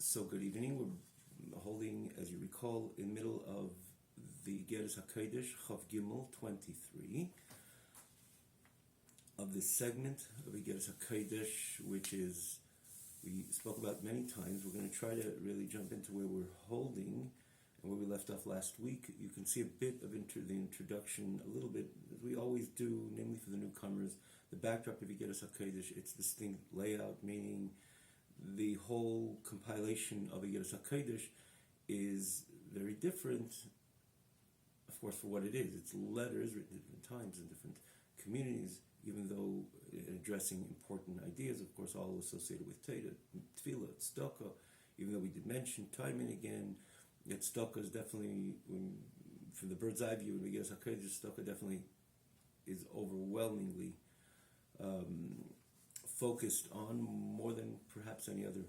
So good evening. We're holding, as you recall, in the middle of the Igeres HaKodesh, Chav Gimel 23, of this segment of Igeres HaKodesh, which is, we spoke about many times. We're going to try to really jump into where we're holding and where we left off last week. You can see a bit of the introduction, a little bit, as we always do, namely for the newcomers, the backdrop of Igeres HaKodesh, its distinct layout, meaning the whole compilation of Igeres HaKodesh is very different, of course, for what it is. It's letters written at different times in different communities, even though addressing important ideas, of course, all associated with Tefillah, Tzedakah, even though we did mention time and again that Tzedakah is definitely, from the bird's eye view, in Igeres HaKodesh, Tzedakah definitely is overwhelmingly focused on more than perhaps any other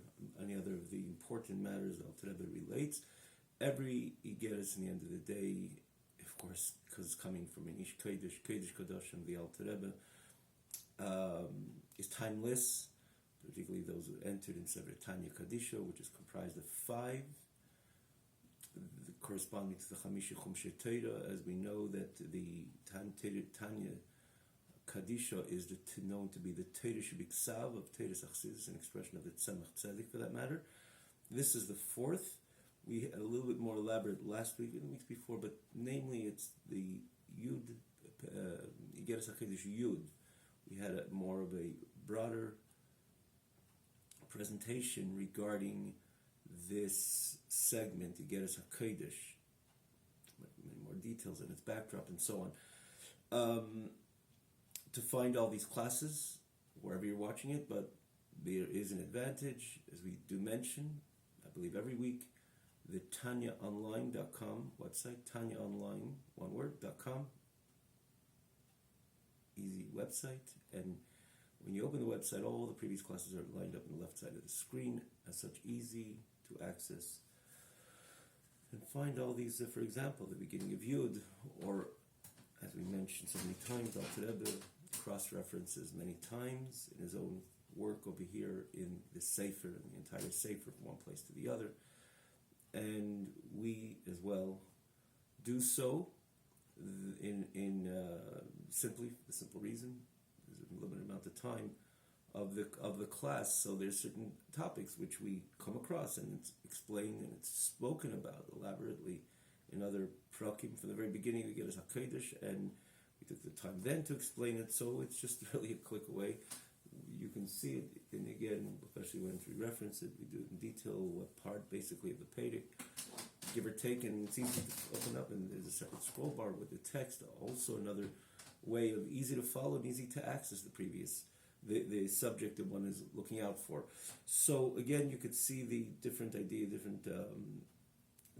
of the important matters that Alter Rebbe relates. Every Igeres, in the end of the day, of course, because it's coming from an Ish Kodesh, Kodesh Kodashim, the Alter Rebbe, is timeless, particularly those who entered in Sefer Tanya Kadisha, which is comprised of 5, corresponding to the Chamisha Chumshei Torah, as we know that the Tanya Kadisha is known to be the Torah Shebiksav of Torah Achsidus, an expression of the Tzemach Tzedek for that matter. This is the 4th. We had a little bit more elaborate last week and the weeks before, but namely it's the Yud, Igeres HaKodesh Yud. We had more of a broader presentation regarding this segment, Igeres HaKodesh, many more details in its backdrop and so on. To find all these classes, wherever you're watching it, but there is an advantage, as we do mention, I believe every week, the TanyaOnline.com website, TanyaOnline, one word, .com, easy website, and when you open the website, all the previous classes are lined up on the left side of the screen, as such easy to access, and find all these, for example, the beginning of Yud, or as we mentioned so many times, Alter Rebbe cross-references many times in his own work over here in the Sefer, and the entire Sefer from one place to the other. And we as well do so in simply the simple reason, there's a limited amount of time of the class, so there's certain topics which we come across and it's explained and it's spoken about elaborately in other prakim from the very beginning. We get as HaKodesh, and we took the time then to explain it, so it's just really a click away. You can see it, and again, especially when we reference it, we do it in detail, what part basically of the Pedic, give or take, and it's easy to open up, and there's a separate scroll bar with the text, also another way of easy to follow and easy to access the subject that one is looking out for. So again, you could see the different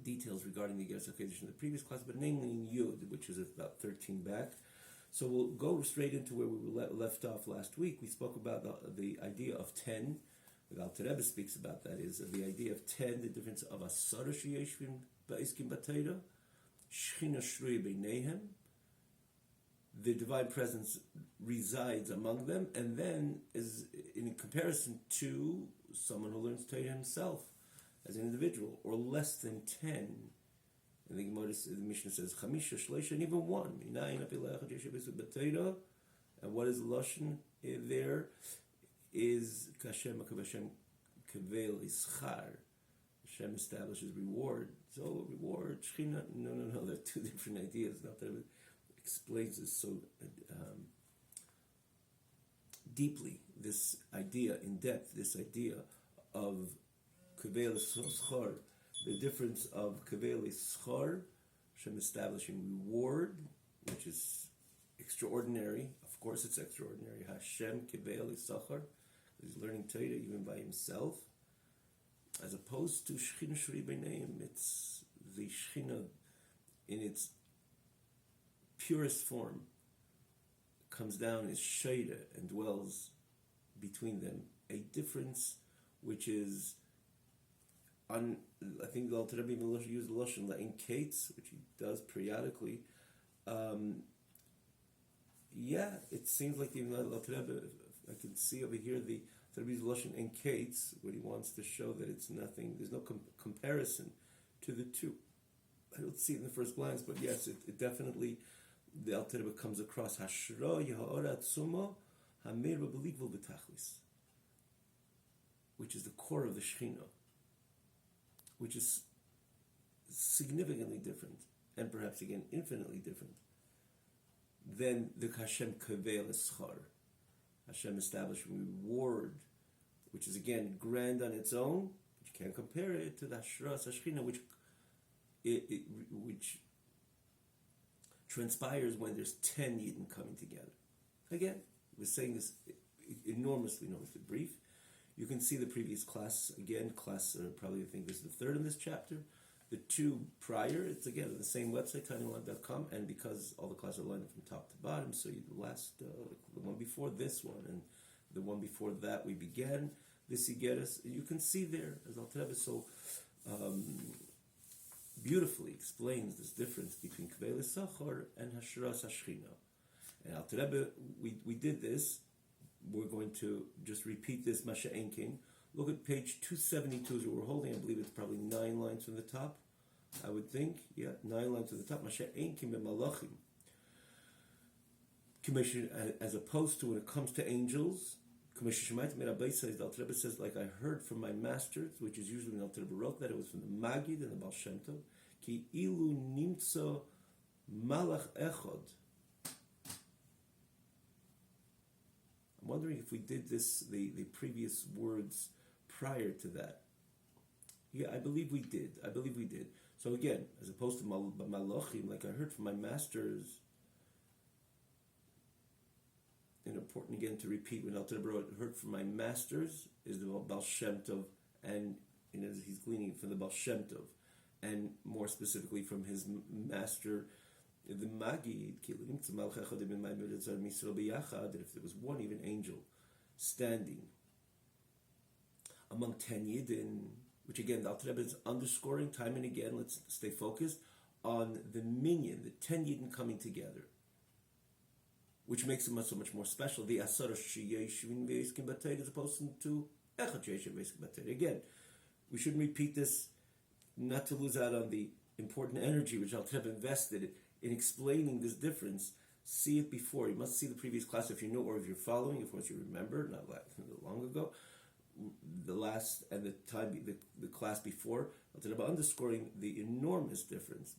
details regarding the Igeres HaKodesh in the previous class, but namely in Yud, which is about 13 back. So we'll go straight into where we were left off last week. We spoke about the idea of 10. The Alter Rebbe speaks about that, is the idea of 10, the difference of Asara Sheyeshvim Ba'iskim B'Torah, Shechina Shrui B'neihem, the divine presence resides among them, and then is in comparison to someone who learns Torah himself as an individual, or less than 10. And the Gemara, the Mishnah says, Chamisha, Shleisha, and even 1. And what is Lashon there? Is Kashem Akavashem Kavel Ischar. Hashem establishes reward. So reward, Shechina, no, they're two different ideas. Not that it explains this so deeply, this idea, in depth, this idea of Kavel Ischar, the difference of Kavel Ischar, Hashem establishing reward, which is extraordinary. Of course it's extraordinary. Hashem Kavel Ischar, he's learning Torah even by himself, as opposed to Shechina Shri B'neihem. It's the Shechina in its purest form comes down as Sheira and dwells between them. A difference which is I think the Alter Rebbe even used the Lashon La'in Kates, which he does periodically. It seems like the Alter Rebbe, I can see over here the So Rebbe's Lashon and Kates, what he wants to show that it's nothing, there's no comparison to the two. I don't see it in the first glance, but yes, it definitely, the Alter Rebbe comes across Hashra Yeha'ora Tzuma Hamir B'Belikvul B'Tachlis, which is the core of the Shechina, which is significantly different, and perhaps again infinitely different, than the Hashem Kavel Eschar. Hashem established reward, which is again grand on its own, but you can't compare it to the Hashras Hashchina, which transpires when there's 10 Yidden coming together. Again, we're saying this enormously brief. You can see the previous class, again, probably I think this is the third in this chapter. The two prior, it's again on the same website, tinyline.com, and because all the classes are lined up from top to bottom, so the one before this one and the one before that we began, this you can see there, as Alter Rebbe so beautifully explains this difference between Kvei L'Sachar and Hashras Hashchina. And Alter Rebbe, we did this, we're going to just repeat this, Masha Enkin. Look at page 272 is what we're holding. I believe it's probably 9 lines from the top. I would think, 9 lines from the top. Masha Enkin B'Malachim. As opposed to when it comes to angels, the Alter Rebbe says, like I heard from my masters, which is usually when Alter Rebbe wrote that, it was from the Magid and the Baal Shem Tov, Ki ilu nimtzo malach echod. I'm wondering if we did this, the previous words prior to that. Yeah, I believe we did. So again, as opposed to malachim, like I heard from my masters, and important again to repeat when Alter Rebbe heard from my masters is the Baal Shem Tov, and he's gleaning from the Baal Shem Tov, and more specifically from his master, the Magid, that if there was one even angel standing among 10 Yidden, which again the Alter Rebbe is underscoring time and again, let's stay focused on the minion, the 10 Yidden coming together, which makes them so much more special. The Asara Sheyeshuvin Ve'eskim B'Torah as opposed to Echad Sheyeshuvin Ve'eskim B'Torah. Again, we shouldn't repeat this, not to lose out on the important energy which Alter Rebbe invested in explaining this difference. See it before. You must see the previous class if you know, or if you're following, of course you remember, not long ago, the last and the time, the class before, Alter Rebbe underscoring the enormous difference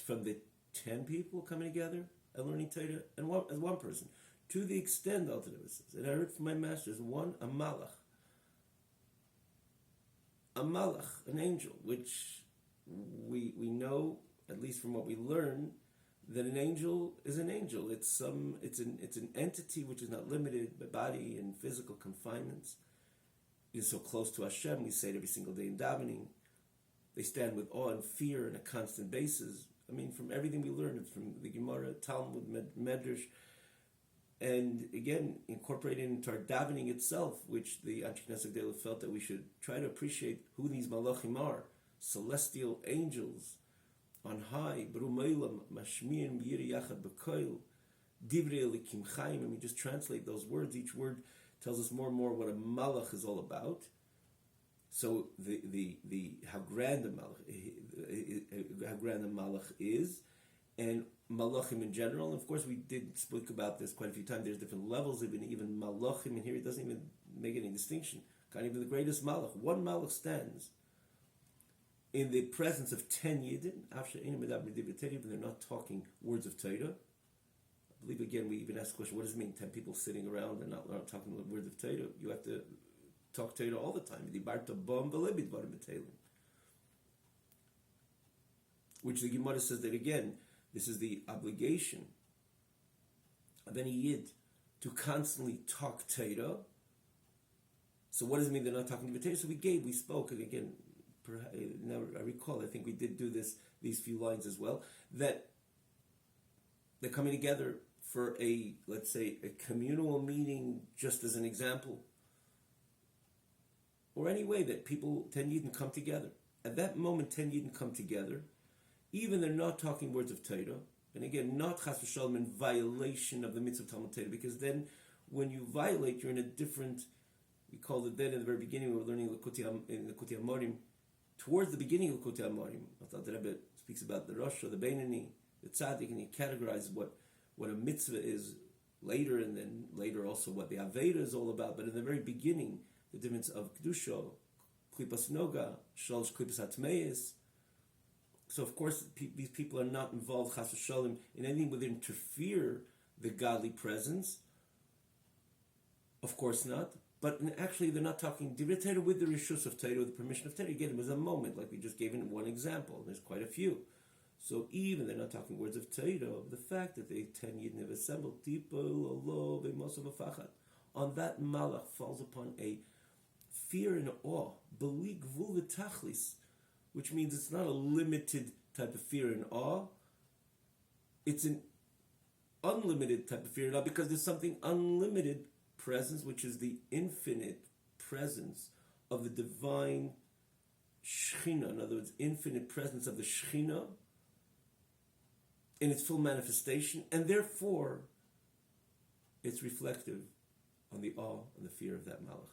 from the 10 people coming together and learning Torah and one person, to the extent Alter Rebbe says, and I heard from my masters, a malach, an angel, which we know, at least from what we learn, that an angel is an angel. It's an entity which is not limited by body and physical confinements. It is so close to Hashem. We say it every single day in davening. They stand with awe and fear on a constant basis. I mean, from everything we learned from the Gemara, Talmud, Medrash, and again incorporated into our davening itself, which the Anshe Knesset Gdela felt that we should try to appreciate who these malachim are, celestial angels on high, B'Rumaylam, Mashmirin B'Yiri Yachad B'Koil, Divrei Elikim Chaim, and we just translate those words. Each word tells us more and more what a malach is all about. So the how grand a malach is, and malachim in general. And of course, we did speak about this quite a few times. There's different levels, even malachim in here. It doesn't even make any distinction. Not even the greatest malach. One malach stands in the presence of 10 Yidden, but they're not talking words of Torah. I believe again we even ask the question, what does it mean? 10 people sitting around and not talking words of Torah? You have to talk Torah all the time. Which the Gemara says that again, this is the obligation of any Yid to constantly talk Torah. So what does it mean they're not talking Torah? So we spoke, and again, now I recall, I think we did do these few lines as well, that they're coming together for let's say, a communal meeting, just as an example, or any way that people, 10 Yidden, come together. At that moment, 10 Yidden come together, even they're not talking words of Torah, and again, not chas v'shalom in violation of the mitzvah of Talmud Torah, because then when you violate, you're in a different. We called it then in the very beginning. We were learning in the Likutei Amorim. Towards the beginning of Likutei Amorim, the Rebbe speaks about the Rosh, the Beinoni, the Tzaddik, and he categorizes what a mitzvah is later, and then later also what the Aveda is all about. But in the very beginning, the difference of Kedusha, Klipas Noga, Shalosh Klipas Hatmeis. So of course these people are not involved, Chas v'Shalom, in anything that would interfere the godly presence. Of course not. But actually they're not talking Divrei Torah with the Rishus of Torah, with the permission of Torah. Again, it was a moment, like we just gave in one example. There's quite a few. So even they're not talking words of Torah, the fact that they 10 Yidden have assembled, on that malach falls upon a fear and awe, beli gvul v'tachlis, which means it's not a limited type of fear and awe. It's an unlimited type of fear and awe, because there's something unlimited presence, which is the infinite presence of the divine Shekhinah. In other words, infinite presence of the Shekhinah in its full manifestation, and therefore it's reflective on the awe and the fear of that malach.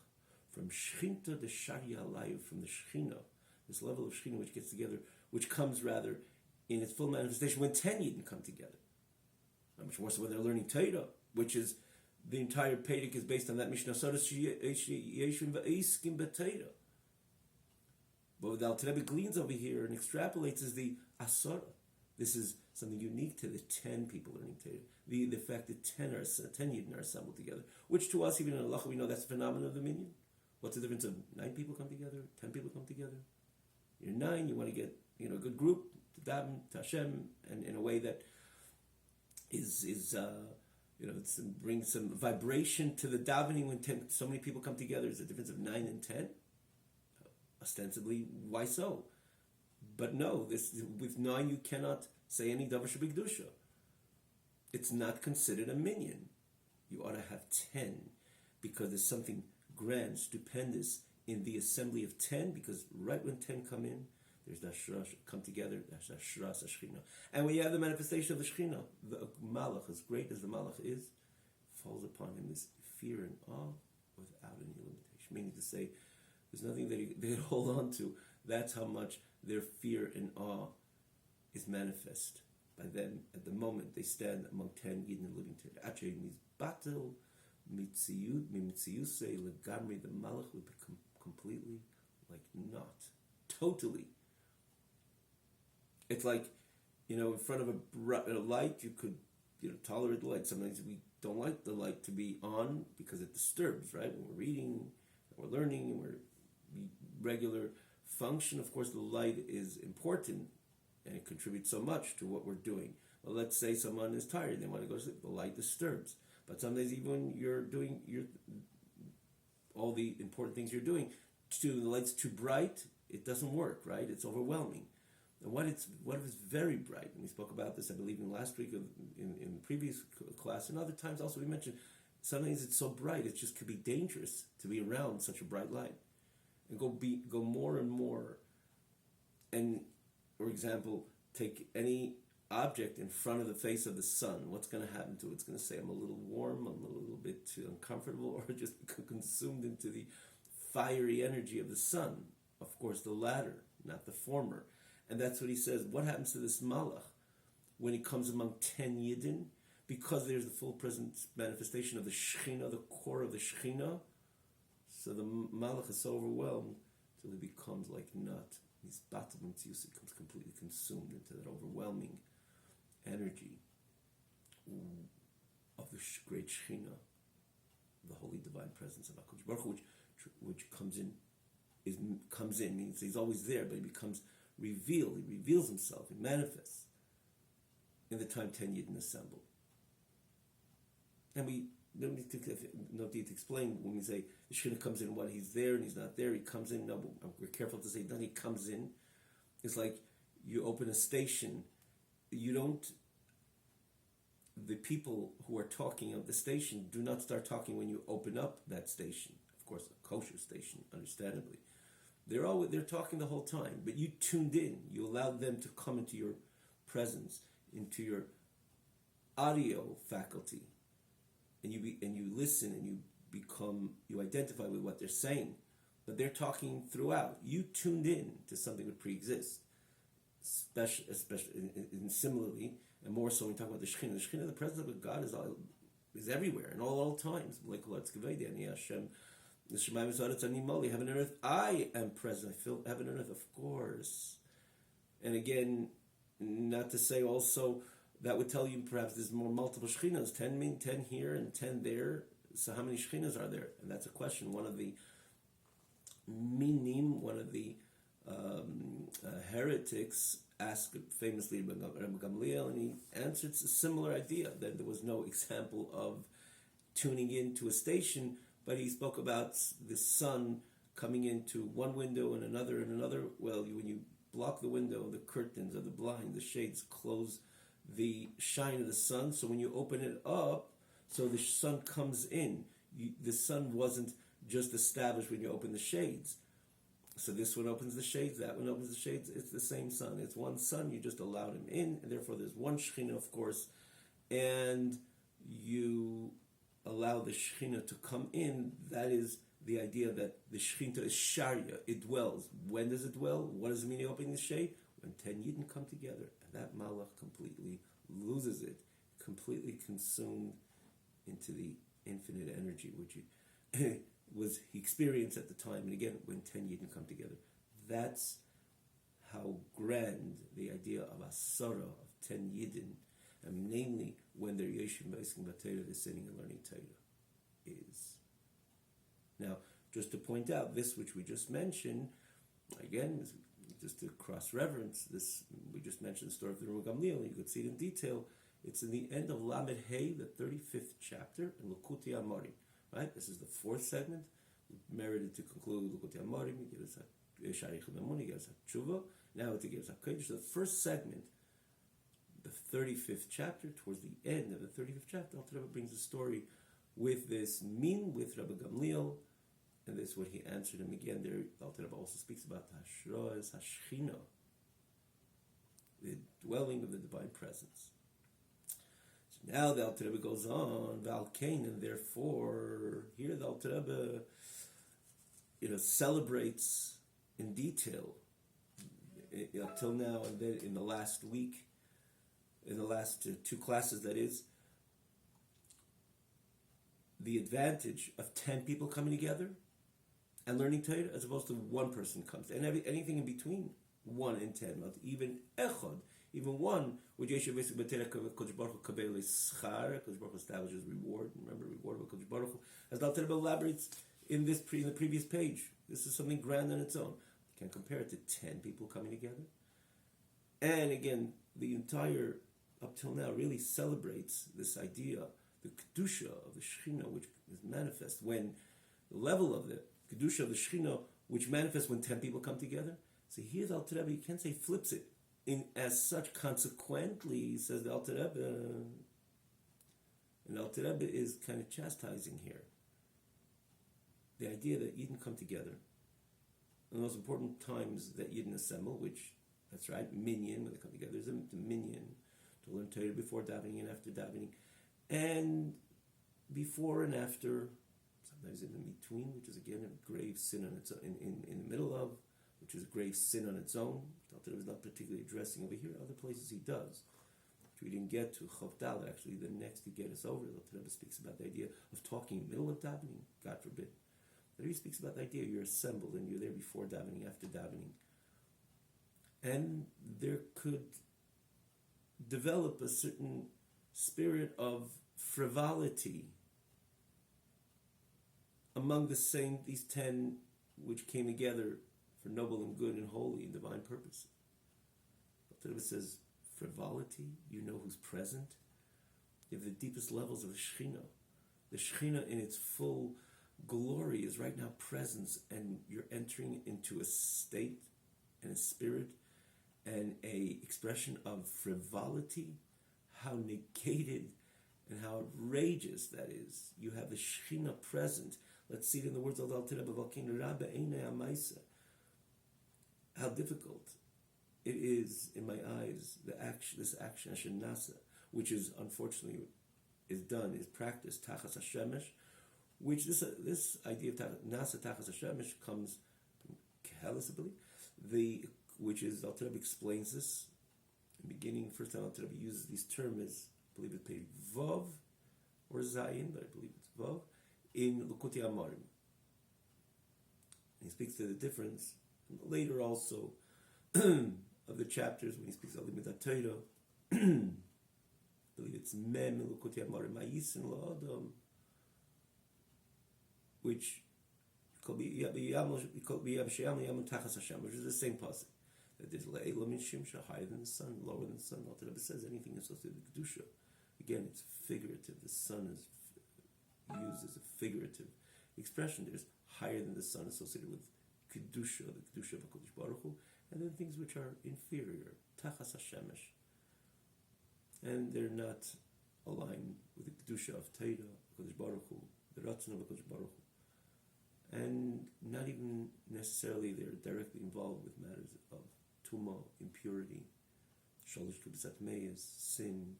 From Shechinta to Shari Alayu, from the Shekhinah, this level of Shekhinah which gets together, which comes rather in its full manifestation when 10 Yidden come together. How much more so when they're learning Torah, which is the entire Pedic is based on that Mishnah Sodas Yeshim Va'iskim B'Torah. But what the Alter Rebbe gleans over here and extrapolates is the Asara. This is something unique to the 10 people learning Torah. The fact that 10 Yidden are assembled together, which to us, even in Allah, we know that's the phenomenon of the minion. What's the difference of 9 people come together, 10 people come together? You're 9, you want to get a good group to daven to Hashem, and in a way that it brings some vibration to the davening when so many people come together. There's a difference of 9 and 10. Ostensibly, why so? But no, with 9 you cannot say any davar shebikdusha. It's not considered a minion. You ought to have 10, because there's something grand, stupendous in the assembly of 10, because right when 10 come in, there's the Ashra come together, there's the Ashra Shechina. And when you have the manifestation of the Shechina, the Malach, as great as the Malach is, falls upon him this fear and awe without any limitation. Meaning to say, there's nothing that they hold on to. That's how much their fear and awe is manifest by them at the moment they stand among 10 Yidden living together. Actually, batel mitziyusei legamri, the Malach would become completely like not, totally. It's like, in front of a light, you could, tolerate the light. Sometimes we don't like the light to be on because it disturbs, right? When we're reading, and we're learning, and we're regular function, of course, the light is important, and it contributes so much to what we're doing. Well, let's say someone is tired, they want to go to sleep, the light disturbs. But sometimes even when you're doing all the important things you're doing, the light's too bright, it doesn't work, right? It's overwhelming. And what if it's very bright, and we spoke about this, I believe, in last week in the previous class, and other times also we mentioned, sometimes it's so bright, it just could be dangerous to be around such a bright light. And go more and more. And, for example, take any object in front of the face of the sun. What's going to happen to it? It's going to say, I'm a little warm, I'm a little bit too uncomfortable, or just become consumed into the fiery energy of the sun. Of course, the latter, not the former. And that's what he says. What happens to this malach when he comes among 10 Yidden? Because there's the full presence manifestation of the Shekhinah, the core of the Shekhinah. So the malach is so overwhelmed till he becomes like nut. He's batam tziyus, becomes completely consumed into that overwhelming energy of the great Shekhinah, the holy divine presence of HaKadosh Baruch Hu, which comes in, means he's always there, but he becomes revealed. He reveals himself. He manifests in the time 10 Yidden assemble. And we don't need to explain when we say the Shekhinah comes in, what he's there and he's not there. He comes in. No, we're careful to say that he comes in. It's like you open a station. The people who are talking of the station do not start talking when you open up that station. Of course, a kosher station, understandably. They're talking the whole time, but you tuned in. You allowed them to come into your presence, into your audio faculty, and you listen, and you identify with what they're saying, but they're talking throughout. You tuned in to something that pre-exists, especially in similarly, and more so when we talk about the Shekhinah. The Shekhinah, the presence of God is everywhere in all times. Like Hashem, the Shemayim Zaretz Ani Moli, heaven and earth. I am present. I feel heaven and earth, of course. And again, not to say also that would tell you perhaps there's more multiple Shekhinahs. 10 here and 10 there. So how many Shekhinahs are there? And that's a question. One of the minim, one of the heretics asked famously Rabbi Gamliel, and he answered a similar idea, that there was no example of tuning into a station, but he spoke about the sun coming into one window and another. Well, when you block the window, the curtains or the blind, the shades close the shine of the sun, so when you open it up, so the sun comes in. The sun wasn't just established when you open the shades. So this one opens the shades, that one opens the shades. It's the same sun. It's one sun. You just allowed him in, and therefore there's one Shekhinah, of course, and you allow the Shekhinah to come in. That is the idea that the Shekhinah is Sharia. It dwells. When does it dwell? What does it mean opening the shade? When 10 Yidden come together, and that Malach completely loses it, completely consumed into the infinite energy, which he experienced at the time. And again, when 10 Yidden come together, that's how grand the idea of Asara, of 10 Yidden, and namely when they're Yeshim B'Eskim B'Torah, they're sitting and learning Torah, is. Now, just to point out, this which we just mentioned, again, just to cross-reference, this, we just mentioned the story of the Rabbi Gamliel, you could see it in detail. It's in the end of Lamed Hey, the 35th chapter, in Likutei Amorim. Right? This is the fourth segment. We merited to conclude Likutei Amorim. He gives us Sharich Memuni, he gives us Tshuva. Now it gives us Kodesh. The first segment, the 35th chapter, towards the end of the 35th chapter, Alter Rebbe brings a story with this min, with Rabbi Gamliel, and this is what he answered him again. There, Alter Rebbe also speaks about Hashroas Hashchina, the dwelling of the divine presence. Now the Alter Rebbe goes on, Valkain, and therefore here the Alter Rebbe, celebrates in detail till now, and then in the last week, in the last two classes, that is, the advantage of 10 people coming together and learning Torah, as opposed to one person comes, and anything in between 1 and 10, not even echad. Even one, which Kodesh Baruch Hu establishes reward. Remember, reward of Kodesh Baruch Hu. As the Alter Rebbe elaborates in the previous page, this is something grand on its own. You can't compare it to 10 people coming together. And again, the entire, up till now, really celebrates this idea, the Kedusha of the Shekhinah, which is manifest when the level of the Kedusha of the Shekhinah, which manifests when 10 people come together. So here's Alter Rebbe, you can't say flips it. As such, consequently, says the Alter Rebbe, and Alter Rebbe is kind of chastising here. The idea that Yidden come together, the most important times that Yidden assemble, which, that's right, minion, when they come together, is the minion, to learn Torah before davening and after davening, and before and after, sometimes in between, which is again a grave sin on its own, in the middle of, which is a grave sin on its own. Alter Rebbe is not particularly addressing over here. Other places he does, which we didn't get to. Chov Dalet, actually, the next to get us over, Alter Rebbe speaks about the idea of talking in the middle of davening, God forbid. But he speaks about the idea you're assembled and you're there before davening, after davening. And there could develop a certain spirit of frivolity among these 10 which came together for noble and good and holy and divine purpose. But it says, frivolity, you know who's present. You have the deepest levels of the Shekhinah. The Shekhinah in its full glory is right now presence, and you're entering into a state and a spirit and a expression of frivolity, how negated and how outrageous that is. You have the Shekhinah present. Let's see it in the words of the Alter Rebbe, how difficult it is in my eyes, this action, Asher Nasa, which is unfortunately is done, is practiced, tachas hashemesh, which this idea of nasa tachas hashemesh comes from Kehelis, I believe, which is, Alter Rebbe explains this, in the beginning, first time Alter Rebbe uses these terms, I believe it's paid Vav, or Zayin, but I believe it's Vav, in Likutei Amarim. He speaks to the difference, later also, of the chapters, when he speaks of Limidat Torah, I believe it's Mem Likutei Amarim Mayisin La'adam, which could be Yam Yamun Tachas Hashem, which is the same pasuk. That there's Le'elam in Shimsha, higher than the sun, lower than the sun. Alter Rebbe says anything associated with Kedusha. Again, it's figurative. The sun is used as a figurative expression. There's higher than the sun associated with Kedusha, the Kedusha of HaKadosh Baruch Hu, and then things which are inferior, Tachas Hashemesh. And they're not aligned with the Kedusha of Torah, HaKadosh Baruch Hu, the Ratzon of HaKadosh Baruch Hu. And not even necessarily they're directly involved with matters of Tuma, impurity, Shalosh Kibsat Meyas, sin,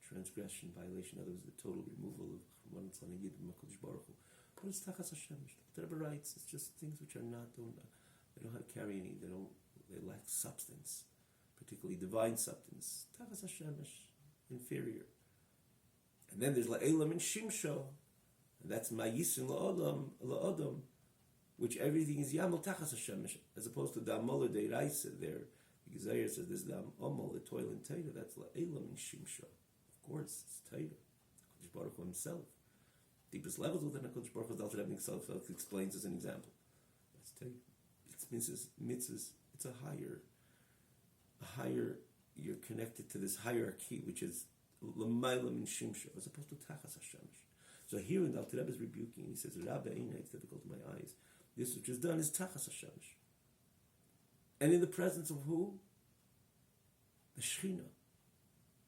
transgression, violation, others, the total removal of Churban Tzlan Yid from HaKadosh Baruch Hu. But it's Tachas Hashem. The Rebbe writes, it's just things which are not, they don't have carry any, they lack substance, particularly divine substance. Tachas Hashem, inferior. And then there's La'elam and Shimsho, and that's Mayisin La'adam, which everything is Yamel Tachas Hashem, as opposed to Da'amol Deiraisa there. The Gezayer says this Da'amol, the toil and Torah, that's La'elam and Shimsho. Of course, it's Torah. HaKadosh Baruch Hu himself. Deepest levels within HaKadosh Baruch Hu, Alter Rebbe himself explains as an example. That's Torah. It's mitzvahs. It's a higher, you're connected to this hierarchy, which is L'maylam and Shimsho, as opposed to Tachas Hashem. So here in the Alter Rebbe is rebuking, he says, Rabbi Eina, it's difficult in my eyes. This which is done is Tachas Hashem. And in the presence of who? The Shekhinah.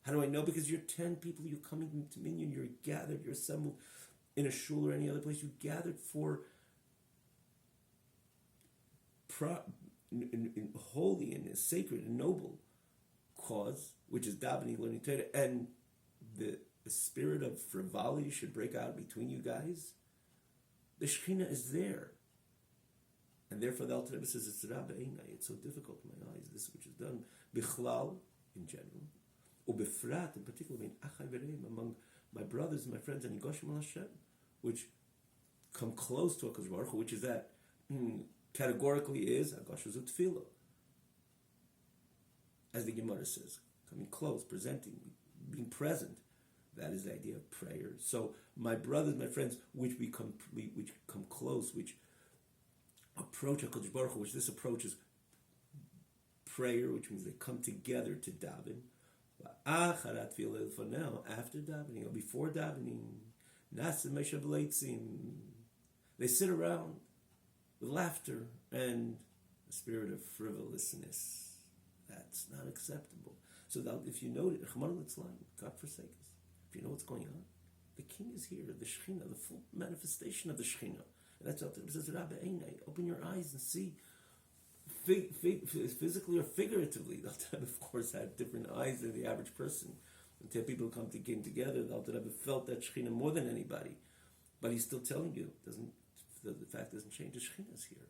How do I know? Because you're 10 people, you're coming to minion, you're gathered, you're assembled in a shul or any other place, you gathered for in holy and sacred and noble cause, which is davening, learning Torah, and the spirit of frivolity should break out between you guys. The Shekhinah is there. And therefore the Alter Rebbe says, it's Rabbi Einai, it's so difficult in my eyes, this which is done, bichlal, in general, ubefrat, in particular, among my brothers and my friends, and Yigoshim al Hashem, which come close to HaKadosh Baruch Hu, which is that, categorically is, Agoshazu Tefillah. As the Gemara says, coming close, presenting, being present, that is the idea of prayer. So my brothers, my friends, which come close, which approach HaKadosh Baruch Hu, which this approach is prayer, which means they come together to daven. For now, after davening or before davening, they sit around with laughter and a spirit of frivolousness. That's not acceptable. So that if you know it, God forsake us. If you know what's going on, the King is here, the Shekhinah, the full manifestation of the Shekhinah. And that's what it says, Rabbi Einai, open your eyes and see, physically or figuratively. The Alter Rebbe, of course, had different eyes than the average person. Until people came together, the Alter Rebbe felt that Shekhinah more than anybody. But he's still telling you, the fact doesn't change, the Shekhinah is here.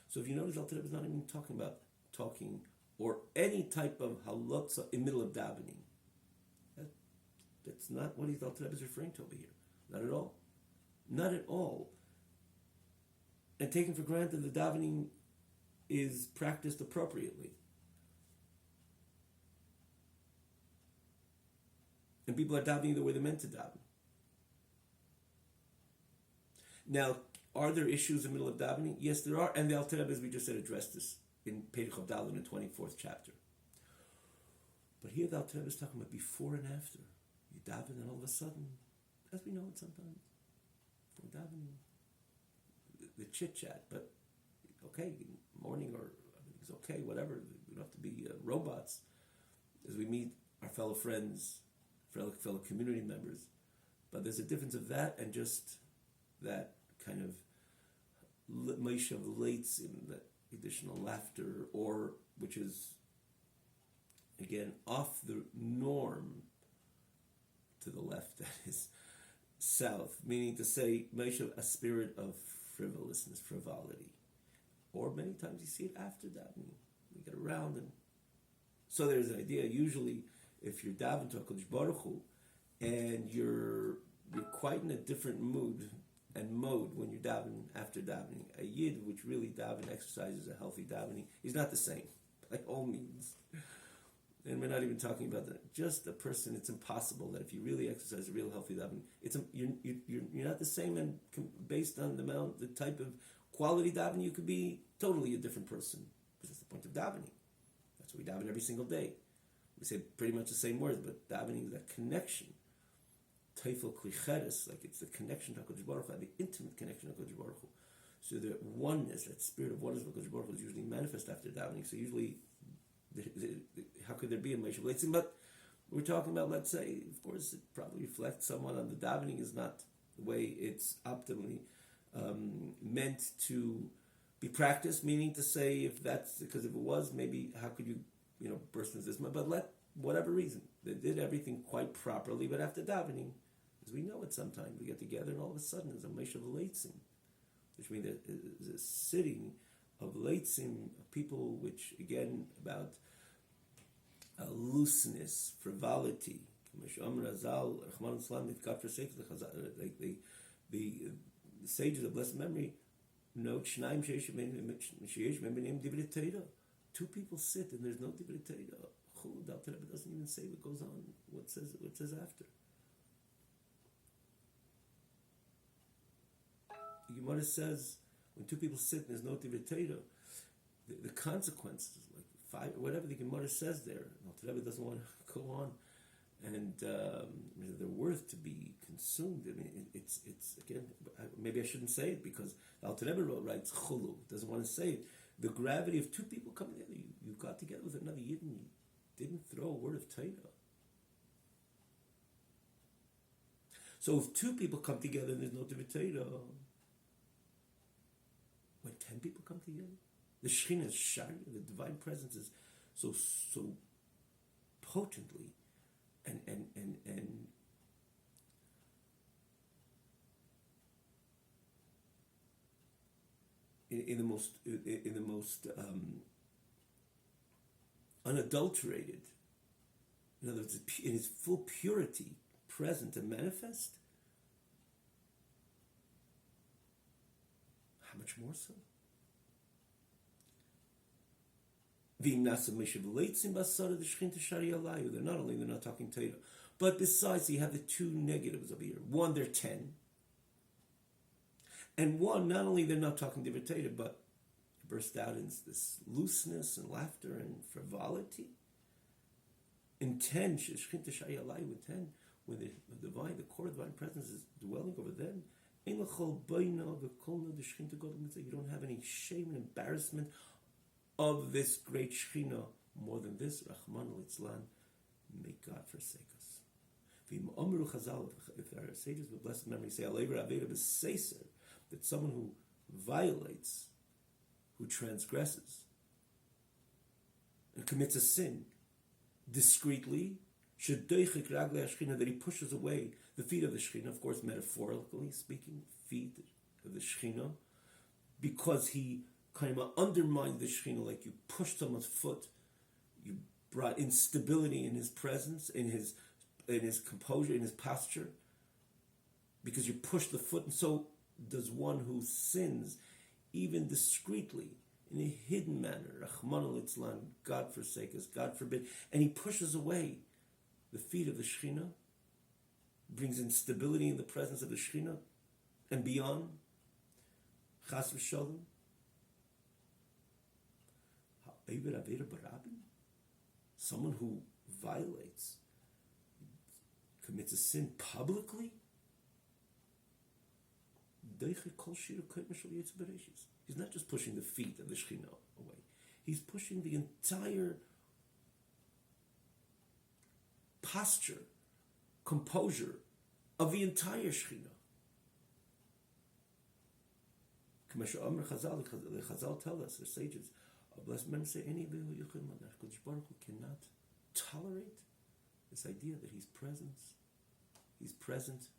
So if you notice, Alter Rebbe is not even talking or any type of halotza in the middle of davening. That's not what Alter Rebbe is referring to over here. Not at all. Not at all. And taking for granted the davening is practiced appropriately. And people are davening the way they're meant to daven. Now, are there issues in the middle of davening? Yes, there are. And the Alter Rebbe, as we just said, addressed this in Perich Avdal in the 24th chapter. But here the Alter Rebbe is talking about before and after. You daven and all of a sudden, as we know it sometimes, for davening, the chit-chat, but okay, morning or everything's okay, whatever. We don't have to be robots as we meet our fellow friends, fellow community members. But there's a difference of that and just that kind of Moshe of lates in that additional laughter, or which is again off the norm to the left, that is south, meaning to say, a spirit of frivolousness, frivolity. Or many times you see it after davening. You get around and so there's an idea. Usually, if you're davening to HaKadosh Baruch Hu, and you're quite in a different mood and mode when you're davening after davening. A yid which really daven exercises a healthy davening, he's not the same by all means. And we're not even talking about that. Just a person, it's impossible that if you really exercise a real healthy davening, you're not the same, and based on the type of quality davening, you could be totally a different person. Because that's the point of davening. That's why we daven every single day. We say pretty much the same words, but davening is that connection. Teifel klicheres, like it's the connection to HaKadosh Baruch Hu, the intimate connection to HaKadosh Baruch Hu. So the oneness, that spirit of oneness of HaKadosh Baruch Hu is usually manifest after davening. So usually, how could there be a Moshe Leitzim? But we're talking about, let's say, of course, it probably reflects someone on the davening is not the way it's optimally meant to be practiced, meaning to say, if that's, because if it was, maybe how could you burst into this? But whatever reason, they did everything quite properly, but after davening, as we know it sometimes, we get together and all of a sudden there's a Moshe Leitzim, which means there's a sitting of Leitzim, of people which, again, about looseness, frivolity. Like the sages of blessed memory note, two people sit and there's no divrei Torah. The Alter Rebbe doesn't even say what goes on, what says after. The Gemara says, when two people sit and there's no divrei Torah, the consequences, like fire, whatever the Gemara says there, the Alter Rebbe doesn't want to go on, and they're worth to be consumed. I mean, it's again, maybe I shouldn't say it because the Alter Rebbe writes chulu, doesn't want to say it. The gravity of two people coming together, you got together with another yid and you didn't throw a word of Torah. So if two people come together and there's no divrei Torah, when 10 people come together, the Shekhinah is shari, the divine presence is so potently and in the most unadulterated, in other words, in its full purity, present and manifest. How much more so? They're not only they're not talking Torah, but besides, you have the two negatives over here. One, they're 10. And one, not only they're not talking divrei Torah, but burst out in this looseness and laughter and frivolity. In 10, with 10, when the divine, the core divine presence is dwelling over them, you don't have any shame and embarrassment of this great Shekhinah. More than this, Rahman al-Itzlan, may God forsake us. If our sages with blessed memory say, that someone who violates, who transgresses, and commits a sin discreetly, that he pushes away the feet of the Shekhinah, of course, metaphorically speaking, feet of the Shekhinah, because he kind of undermined the Shekhinah, like you pushed someone's foot, you brought instability in his presence, in his composure, in his posture, because you pushed the foot. And so does one who sins, even discreetly, in a hidden manner, Rahman al-Itzlan, God forsake us, God forbid, and he pushes away the feet of the Shekhinah, brings instability in the presence of the Shekhinah, and beyond, Chas v'sholem, someone who violates, commits a sin publicly, he's not just pushing the feet of the Shekhinah away, he's pushing the entire posture, composure of the entire Shekhinah. The Chazal tell us, the sages, blessed men say, HaKadosh Baruch Hu cannot tolerate this idea that he's present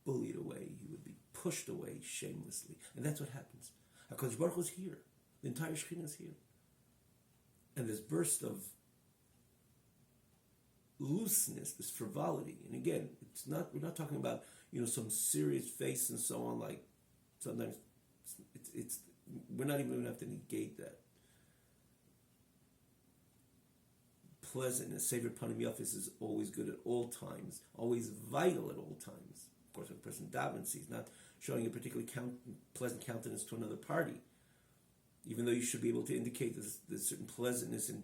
bullied away. He would be pushed away shamelessly. And that's what happens. HaKadosh Baruch Hu is here. The entire Shekhinah is here. And this burst of looseness, this frivolity, and again, we're not talking about, some serious face and so on, like sometimes it's we're not even going to have to negate that. Pleasantness, Sefer Panim Yafis is always good at all times, always vital at all times. Of course, when a person davens, he's not showing a particularly pleasant countenance to another party, even though you should be able to indicate there's certain pleasantness and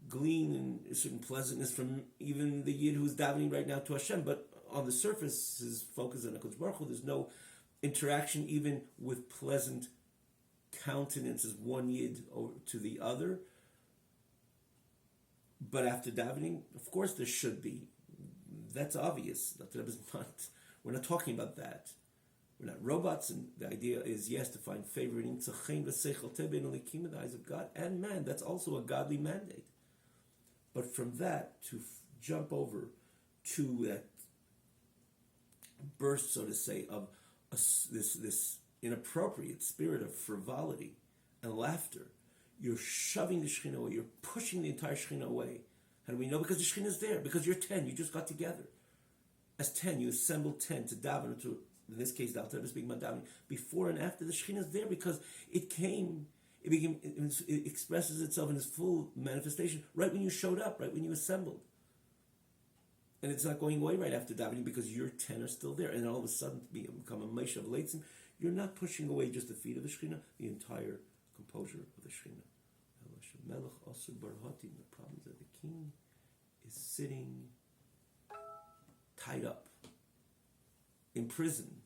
glean and a certain pleasantness from even the Yid who's davening right now to Hashem. But on the surface, his focus on HaKadosh Baruch Hu, there's no interaction even with pleasant countenances, one Yid to the other. But after davening, of course there should be. That's obvious. We're not talking about that. We're not robots, and the idea is, yes, to find favor in the eyes of God and man. That's also a godly mandate. But from that to jump over to that burst, so to say, of this inappropriate spirit of frivolity and laughter, you're shoving the Shekhinah away. You're pushing the entire Shekhinah away. How do we know? Because the Shekhinah is there. Because you're 10. You just got together. As 10, you assembled 10 to daven, to, in this case, the Alter Rebbe speaking about davening, before and after the Shekhinah is there, because it expresses itself in its full manifestation right when you showed up, right when you assembled. And it's not going away right after davening because your 10 are still there. And all of a sudden, become a Moshe of Leitzim, you're not pushing away just the feet of the Shekhinah, the entire composure of the Shekhinah. The problem is that the king is sitting tied up, imprisoned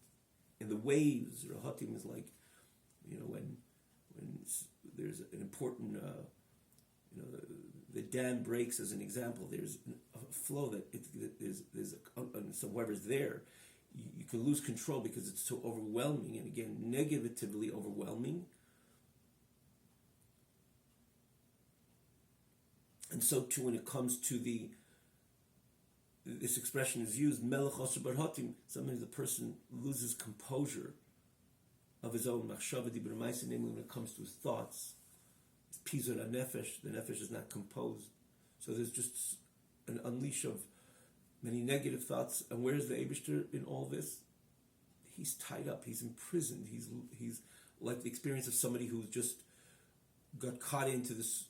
in the waves. Rahatim is like, when there's an important, the dam breaks as an example. There's a flow that so whoever's there, you can lose control because it's so overwhelming, and again, negatively overwhelming. And so too, when it comes to this expression is used, melech osher bar hatim, sometimes the person loses composure of his own machshava dibur ma'aseh, namely when it comes to his thoughts. It's pizur hanefesh, the nefesh is not composed. So there's just an unleash of many negative thoughts. And where's the Eibishter in all this? He's tied up, he's imprisoned, he's like the experience of somebody who's just got caught into this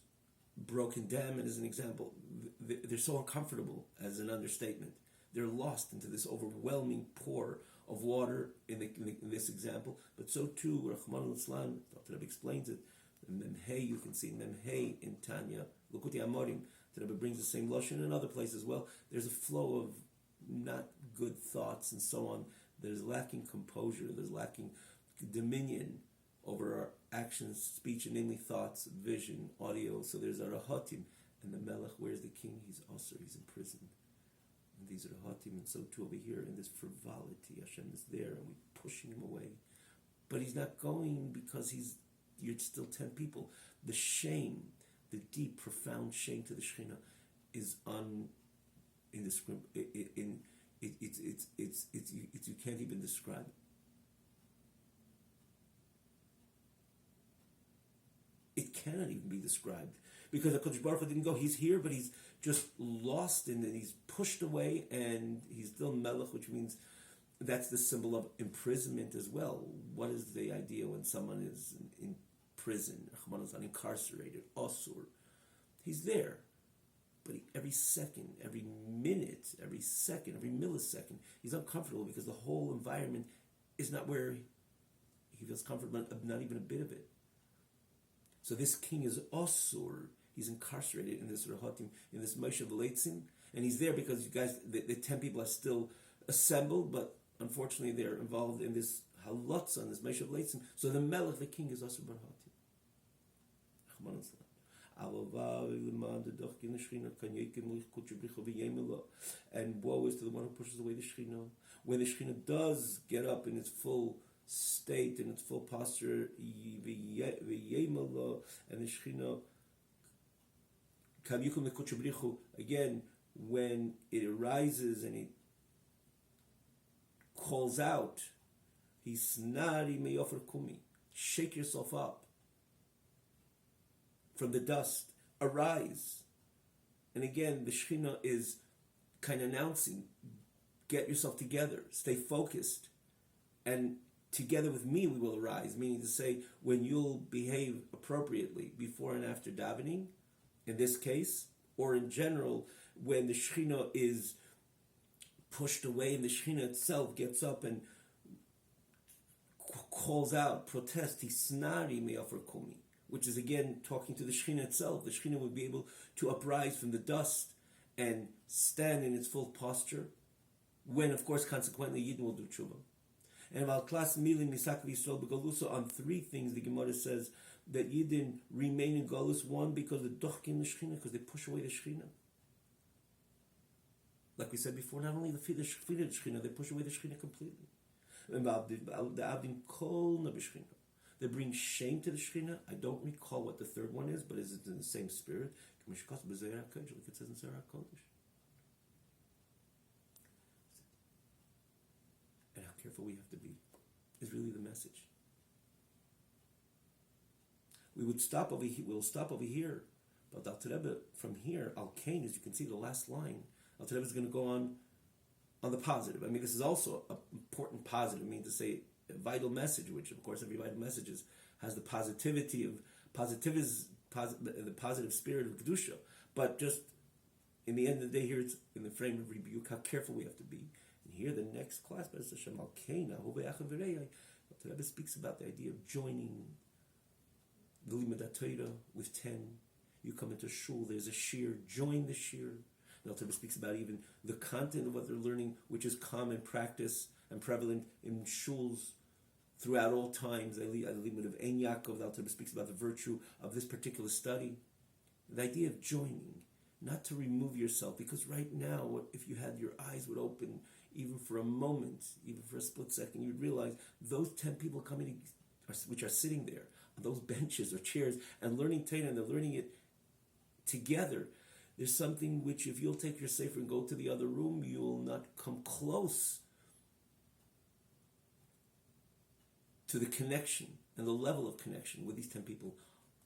broken dam, and as an example, they're so uncomfortable, as an understatement. They're lost into this overwhelming pour of water in this example. But so too, Rahman al-Islam, Dr. Rebbe explains it, Memhei, you can see Memhei in Tanya, Lukuti Amorim, the Rebbe brings the same lotion in other places as well. There's a flow of not good thoughts and so on. There's lacking composure, there's lacking dominion over our actions, speech, and namely thoughts, vision, audio. So there's a rahatim, and the melech, where's the king? He's also, he's imprisoned. And these are rahatim, and so too over here in this frivolity, Hashem is there, and we're pushing him away. But he's not going because you're still 10 people. The shame, the deep, profound shame to the Shekhinah is indescribable. You can't even describe it. It cannot even be described because HaKadosh Baruch Hu didn't go. He's here, but he's just lost and he's pushed away, and he's still melech, which means that's the symbol of imprisonment as well. What is the idea when someone is in prison? Rahman is incarcerated, osur. He's there, but every second, every minute, every second, every millisecond, he's uncomfortable because the whole environment is not where he feels comfortable, not even a bit of it. So this king is osur. He's incarcerated in this rahatim, in this Moshe V'leitzim, and he's there because you guys, the 10 people are still assembled, but unfortunately they're involved in this halotza, in this Moshe V'leitzim. So the melech, the king, is osur b'rahatim. And woe is to the one who pushes away the Shekhinah. When the Shekhinah does get up in its full state, in its full posture, and the Shekhinah, again, when it arises and it calls out, Hisnari meyofer kumi, shake yourself up from the dust, arise. And again, the Shekhinah is kind of announcing, get yourself together, stay focused, and together with me we will arise, meaning to say, when you'll behave appropriately before and after davening, in this case, or in general, when the Shekhinah is pushed away and the Shekhinah itself gets up and calls out, protests, Hisnari me'ofer kumi, which is again talking to the Shekhinah itself. The Shekhinah will be able to uprise from the dust and stand in its full posture, when, of course, consequently, Yidden will do tshuva. And about Klas Milim Nisak V'Yisrael B'Galusa, on three things the Gemara says that Yidden remain in Galus. One, because of the Dochkin the Shekhinah, because they push away the Shekhinah. Like we said before, not only the Shekhinah, they push away the Shekhinah completely. And about the Avdim Kol Nabishkhinah, they bring shame to the Shekhinah. I don't recall what the third one is, but is it in the same spirit? Like it says in Zerah Kodesh. And how careful we have to be is really the message. We'll stop over here. But Alter Rebbe, from here, Al Kain, as you can see, the last line, Alter Rebbe is going to go on the positive. I mean, this is also an important positive. I mean, to say a vital message, which, of course, every vital message has the positivity of the positive spirit of Kedusha. But just in the end of the day, here it's in the frame of rebuke, how careful we have to be. And here, the next class, B'ez Hashem Al Kain, Alter Rebbe speaks about the idea of joining the Limud HaTorah with 10. You come into shul, there's a shir, join the shir. The Alter Rebbe speaks about even the content of what they're learning, which is common practice and prevalent in shuls throughout all times. The Limud of Ein Yaakov, the Alter Rebbe speaks about the virtue of this particular study. The idea of joining, not to remove yourself, because right now, if you had your eyes would open, even for a moment, even for a split second, you'd realize those 10 people coming, which are sitting there on those benches or chairs and learning Torah, and they're learning it together. There's something which, if you'll take your sefer and go to the other room, you'll not come close to the connection and the level of connection where these 10 people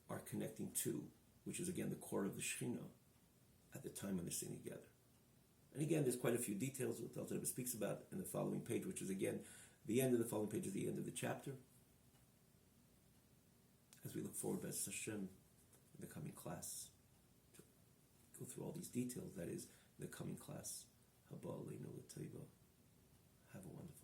are connecting to, which is again the core of the Shekhinah at the time when they're sitting together. And again, there's quite a few details that Alter Rebbe speaks about in the following page, which is again the end of the following page is the end of the chapter. As we look forward, B'ez Hashem, in the coming class, to go through all these details, that is, the coming class. Haba Aleinu L'Tova. Have a wonderful